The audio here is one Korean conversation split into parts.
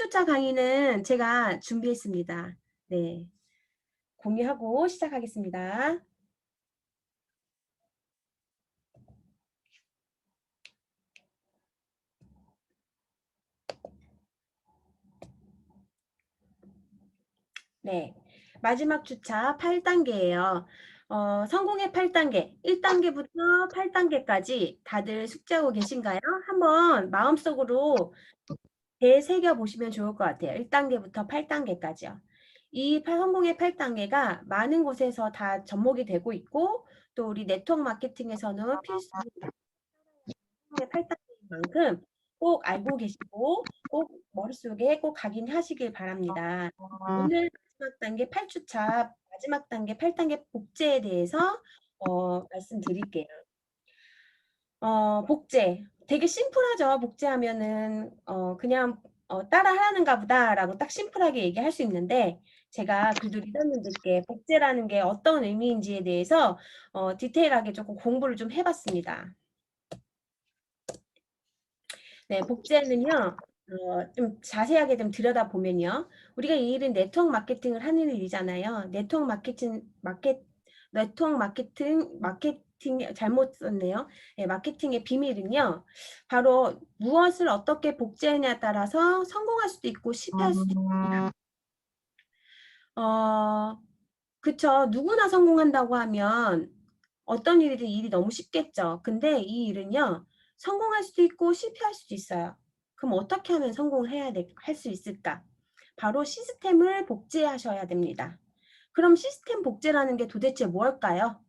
마지막 주차 강의는 제가 준비했습니다. 네, 공유하고 시작하겠습니다. 네, 마지막 주차 8단계예요. 성공의 8단계, 1단계부터 8단계까지 다들 숙지하고 계신가요? 한번 마음속으로 되새겨 보시면 좋을 것 같아요. 1단계부터 8단계까지요. 이 성공의 8단계가 많은 곳에서 다 접목이 되고 있고, 또 우리 네트워크 마케팅에서는 필수 성공의 8단계인 만큼 꼭 알고 계시고 꼭 머릿속에 꼭 각인하시길 바랍니다. 오늘 마지막 단계 8주차 마지막 단계 8단계 복제에 대해서 말씀드릴게요. 복제. 되게 심플하죠. 복제하면은 그냥 따라 하는가 보다라고 딱 심플하게 얘기할 수 있는데 제가 그래도 리더님들께 복제라는 게 어떤 의미인지에 대해서 디테일하게 조금 공부를 좀 해봤습니다. 네, 복제는요. 좀 자세하게 좀 들여다보면요. 우리가 이 일은 네트워크 마케팅을 하는 일이잖아요. 마케팅 잘못 썼네요. 네, 마케팅의 비밀은요. 바로 무엇을 어떻게 복제하냐에 따라서 성공할 수도 있고 실패할 수도 있습니다. 그쵸. 누구나 성공한다고 하면 어떤 일이든 일이 너무 쉽겠죠. 근데 이 일은요. 성공할 수도 있고 실패할 수도 있어요. 그럼 어떻게 하면 성공을 할 수 있을까? 바로 시스템을 복제하셔야 됩니다. 그럼 시스템 복제라는 게 도대체 뭘까요?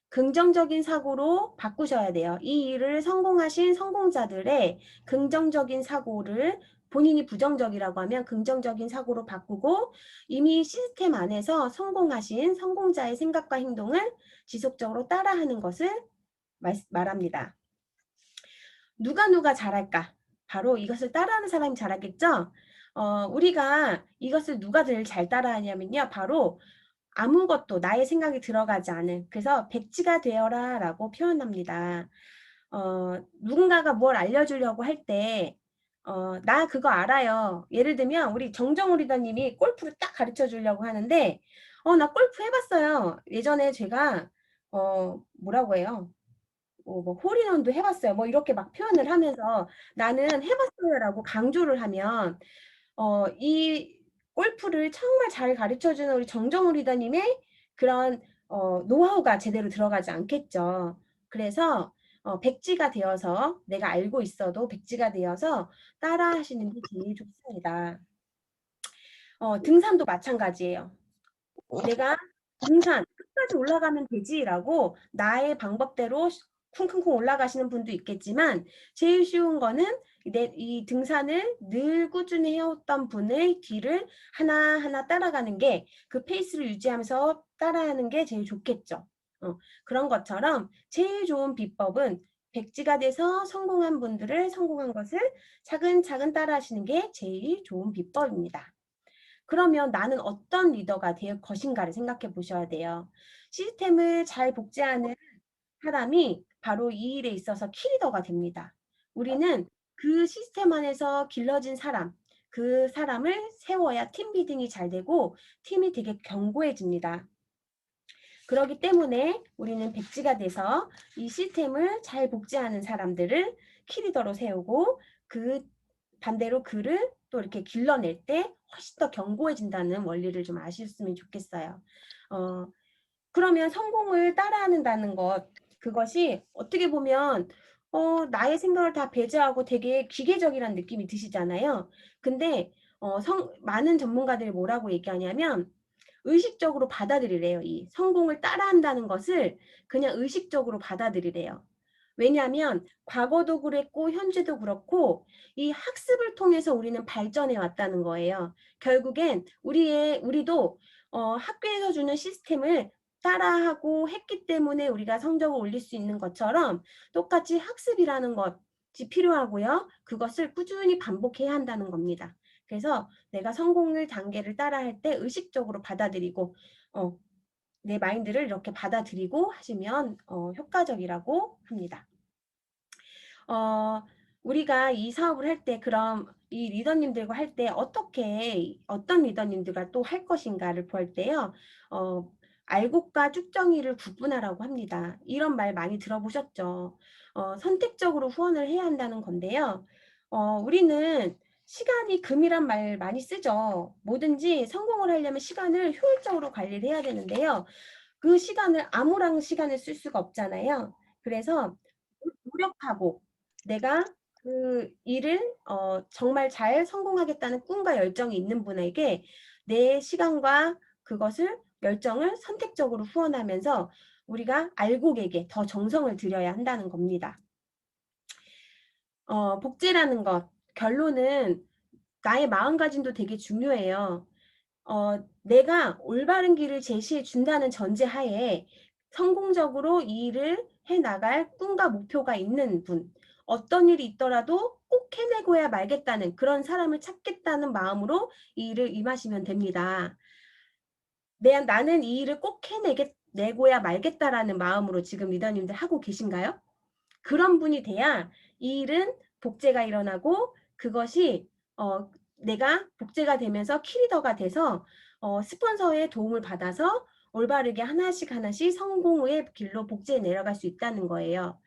긍정적인 사고로 바꾸셔야 돼요. 이 일을 성공하신 성공자들의 긍정적인 사고를 본인이 부정적이라고 하면 긍정적인 사고로 바꾸고 이미 시스템 안에서 성공하신 성공자의 생각과 행동을 지속적으로 따라하는 것을 말합니다. 누가 잘할까? 바로 이것을 따라하는 사람이 잘하겠죠? 우리가 이것을 누가 제일 잘 따라하냐면요. 바로 아무것도 나의 생각이 들어가지 않은 그래서 백지가 되어라 라고 표현합니다. 누군가가 뭘 알려주려고 할 때 나 그거 알아요. 예를 들면 우리 정정우 리더님이 골프를 딱 가르쳐 주려고 하는데 나 골프 해봤어요. 예전에 제가 뭐라고 해요? 뭐 홀인원도 해봤어요. 뭐 이렇게 막 표현을 하면서 나는 해봤어요라고 강조를 하면 이 골프를 정말 잘 가르쳐주는 우리 정정우 리더님의 그런 노하우가 제대로 들어가지 않겠죠. 그래서 백지가 되어서 내가 알고 있어도 백지가 되어서 따라 하시는 게 제일 좋습니다. 등산도 마찬가지예요. 내가 등산 끝까지 올라가면 되지라고 나의 방법대로 쿵쿵쿵 올라가시는 분도 있겠지만 제일 쉬운 거는 이 등산을 늘 꾸준히 해왔던 분의 뒤를 하나하나 따라가는 게 그 페이스를 유지하면서 따라하는 게 제일 좋겠죠. 그런 것처럼 제일 좋은 비법은 백지가 돼서 성공한 분들을 성공한 것을 차근차근 따라하시는 게 제일 좋은 비법입니다. 그러면 나는 어떤 리더가 될 것인가를 생각해 보셔야 돼요. 시스템을 잘 복제하는 사람이 바로 이 일에 있어서 키리더가 됩니다. 우리는 그 시스템 안에서 길러진 사람, 그 사람을 세워야 팀 비딩이 잘 되고 팀이 되게 견고해집니다. 그렇기 때문에 우리는 백지가 돼서 이 시스템을 잘 복제하는 사람들을 키리더로 세우고 그 반대로 그를 또 이렇게 길러낼 때 훨씬 더 견고해진다는 원리를 좀 아셨으면 좋겠어요. 그러면 성공을 따라한다는 것, 그것이 어떻게 보면 나의 생각을 다 배제하고 되게 기계적이라는 느낌이 드시잖아요. 근데 많은 전문가들이 뭐라고 얘기하냐면 의식적으로 받아들이래요. 이 성공을 따라한다는 것을 그냥 의식적으로 받아들이래요. 왜냐하면 과거도 그랬고 현재도 그렇고 이 학습을 통해서 우리는 발전해 왔다는 거예요. 결국엔 우리도 학교에서 주는 시스템을 따라하고 했기 때문에 우리가 성적을 올릴 수 있는 것처럼 똑같이 학습이라는 것이 필요하고요. 그것을 꾸준히 반복해야 한다는 겁니다. 그래서 내가 성공의 단계를 따라할 때 의식적으로 받아들이고 내 마인드를 이렇게 받아들이고 하시면 효과적이라고 합니다. 우리가 이 사업을 할 때 그럼 이 리더님들과 할 때 어떻게 어떤 리더님들과 또 할 것인가를 볼 때요. 어 알곡과 쭉정이를 구분하라고 합니다. 이런 말 많이 들어보셨죠. 선택적으로 후원을 해야 한다는 건데요. 우리는 시간이 금이란 말 많이 쓰죠. 뭐든지 성공을 하려면 시간을 효율적으로 관리를 해야 되는데요. 그 시간을 아무런 시간을 쓸 수가 없잖아요. 그래서 노력하고 내가 그 일을 정말 잘 성공하겠다는 꿈과 열정이 있는 분에게 내 시간과 그것을 열정을 선택적으로 후원하면서 우리가 알곡에게 더 정성을 들여야 한다는 겁니다. 복제라는 것 결론은 나의 마음가짐도 되게 중요해요. 내가 올바른 길을 제시해 준다는 전제하에 성공적으로 이 일을 해 나갈 꿈과 목표가 있는 분, 어떤 일이 있더라도 꼭 해내고야 말겠다는 그런 사람을 찾겠다는 마음으로 이 일을 임하시면 됩니다. 나는 이 일을 꼭 내고야 말겠다라는 마음으로 지금 리더님들 하고 계신가요? 그런 분이 돼야 이 일은 복제가 일어나고 그것이 내가 복제가 되면서 키리더가 돼서 스폰서의 도움을 받아서 올바르게 하나씩 하나씩 성공의 길로 복제해 내려갈 수 있다는 거예요.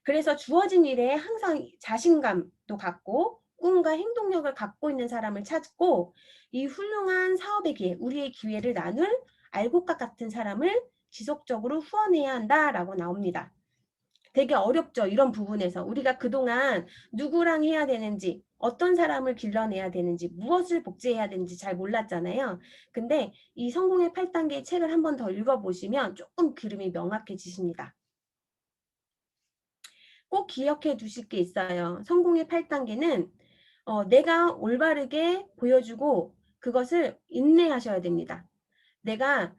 그래서 주어진 일에 항상 자신감도 갖고 꿈과 행동력을 갖고 있는 사람을 찾고 이 훌륭한 사업의 기회, 우리의 기회를 나눌 알곡과 같은 사람을 지속적으로 후원해야 한다라고 나옵니다. 되게 어렵죠. 이런 부분에서. 우리가 그동안 누구랑 해야 되는지, 어떤 사람을 길러내야 되는지, 무엇을 복제해야 되는지 잘 몰랐잖아요. 근데 이 성공의 8단계 책을 한 번 더 읽어보시면 조금 그림이 명확해지십니다. 꼭 기억해 두실 게 있어요. 성공의 8단계는 내가 올바르게 보여주고 그것을 인내하셔야 됩니다. 내가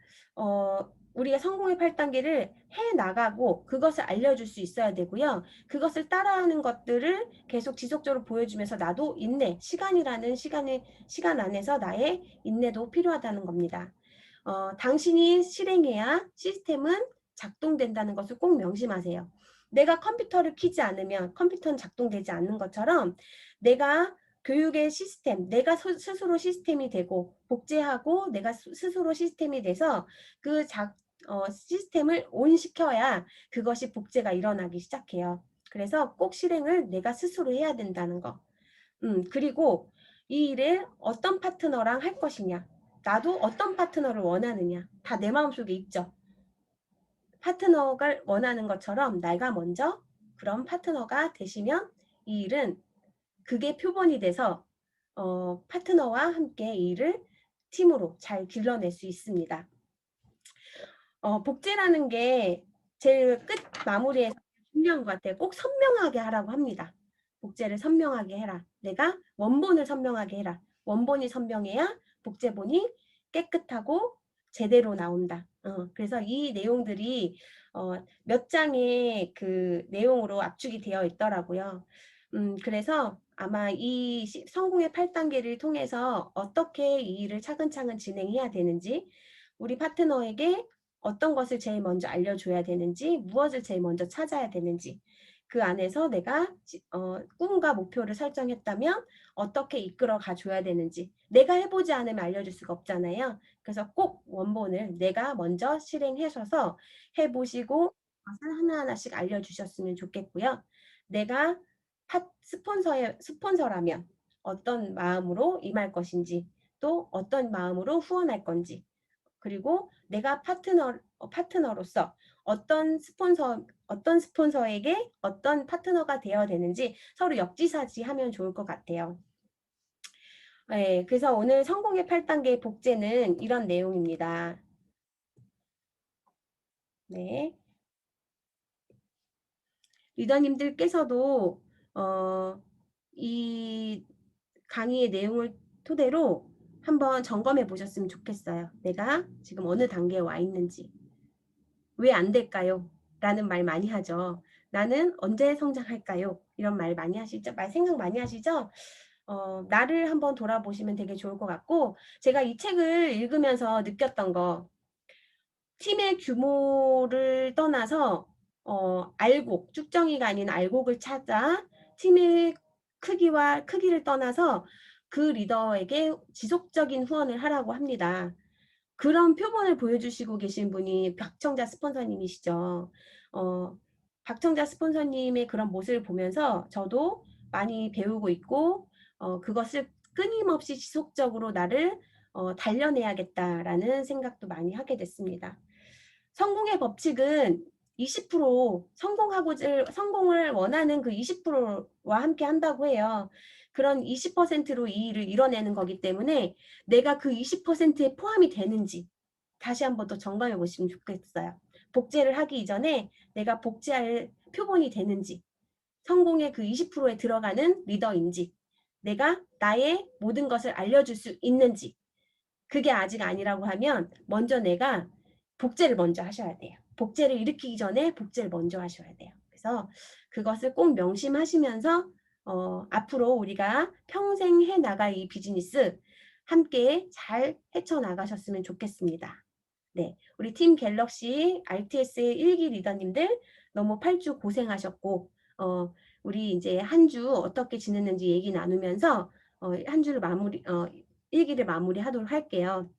우리가 성공의 8단계를 해 나가고 그것을 알려줄 수 있어야 되고요. 그것을 따라하는 것들을 계속 지속적으로 보여주면서 나도 시간이라는 시간 안에서 나의 인내도 필요하다는 겁니다. 당신이 실행해야 시스템은 작동된다는 것을 꼭 명심하세요. 내가 컴퓨터를 켜지 않으면 컴퓨터는 작동되지 않는 것처럼 내가 교육의 시스템, 내가 스스로 시스템이 되고 복제하고 내가 스스로 시스템이 돼서 그 시스템을 온시켜야 그것이 복제가 일어나기 시작해요. 그래서 꼭 실행을 내가 스스로 해야 된다는 거. 그리고 이 일을 어떤 파트너랑 할 것이냐. 나도 어떤 파트너를 원하느냐. 다 내 마음속에 있죠. 파트너가 원하는 것처럼 내가 먼저 그런 파트너가 되시면 이 일은 그게 표본이 돼서 파트너와 함께 이 일을 팀으로 잘 길러낼 수 있습니다. 복제라는 게 제일 끝 마무리에서 중요한 것 같아요. 꼭 선명하게 하라고 합니다. 복제를 선명하게 해라. 내가 원본을 선명하게 해라. 원본이 선명해야 복제본이 깨끗하고 제대로 나온다. 그래서 이 내용들이 몇 장의 그 내용으로 압축이 되어 있더라고요. 그래서 아마 이 성공의 8단계를 통해서 어떻게 이 일을 차근차근 진행해야 되는지 우리 파트너에게 어떤 것을 제일 먼저 알려줘야 되는지, 무엇을 제일 먼저 찾아야 되는지, 그 안에서 내가 꿈과 목표를 설정했다면 어떻게 이끌어 가줘야 되는지, 내가 해보지 않으면 알려줄 수가 없잖아요. 그래서 꼭 원본을 내가 먼저 실행하셔서 해보시고 그것을 하나하나씩 알려주셨으면 좋겠고요. 내가 스폰서라면 어떤 마음으로 임할 것인지, 또 어떤 마음으로 후원할 건지, 그리고 내가 파트너로서 어떤 스폰서에게 어떤 파트너가 되어야 되는지 서로 역지사지하면 좋을 것 같아요. 네, 그래서 오늘 성공의 8단계 복제는 이런 내용입니다. 네. 리더님들께서도 이 강의의 내용을 토대로 한번 점검해 보셨으면 좋겠어요. 내가 지금 어느 단계에 와 있는지. 왜 안 될까요? 라는 말 많이 하죠. 나는 언제 성장할까요? 이런 말 많이 하시죠? 생각 많이 하시죠? 나를 한번 돌아보시면 되게 좋을 것 같고, 제가 이 책을 읽으면서 느꼈던 거, 팀의 규모를 떠나서, 쭉정이가 아닌 알곡을 찾아 팀의 크기를 떠나서 그 리더에게 지속적인 후원을 하라고 합니다. 그런 표본을 보여주시고 계신 분이 박청자 스폰서님이시죠. 어 박청자 스폰서님의 그런 모습을 보면서 저도 많이 배우고 있고 그것을 끊임없이 지속적으로 나를 '단련해야겠다.'라는 생각도 많이 하게 됐습니다. 성공의 법칙은 20% 성공을 원하는 그 20%와 함께 한다고 해요. 그런 20%로 이 일을 이뤄내는 거기 때문에 내가 그 20%에 포함이 되는지 다시 한번 또 점검해 보시면 좋겠어요. 복제를 하기 이전에 내가 복제할 표본이 되는지, 성공의 그 20%에 들어가는 리더인지, 내가 나의 모든 것을 알려줄 수 있는지, 그게 아직 아니라고 하면 먼저 내가 복제를 먼저 하셔야 돼요. 복제를 일으키기 전에 복제를 먼저 하셔야 돼요. 그래서 그것을 꼭 명심하시면서 앞으로 우리가 평생 해 나갈 이 비즈니스 함께 잘 헤쳐 나가셨으면 좋겠습니다. 네, 우리 팀 갤럭시 RTS의 1기 리더님들 너무 8주 고생하셨고 우리 이제 한 주 어떻게 지냈는지 얘기 나누면서 한 주를 1기를 마무리하도록 할게요.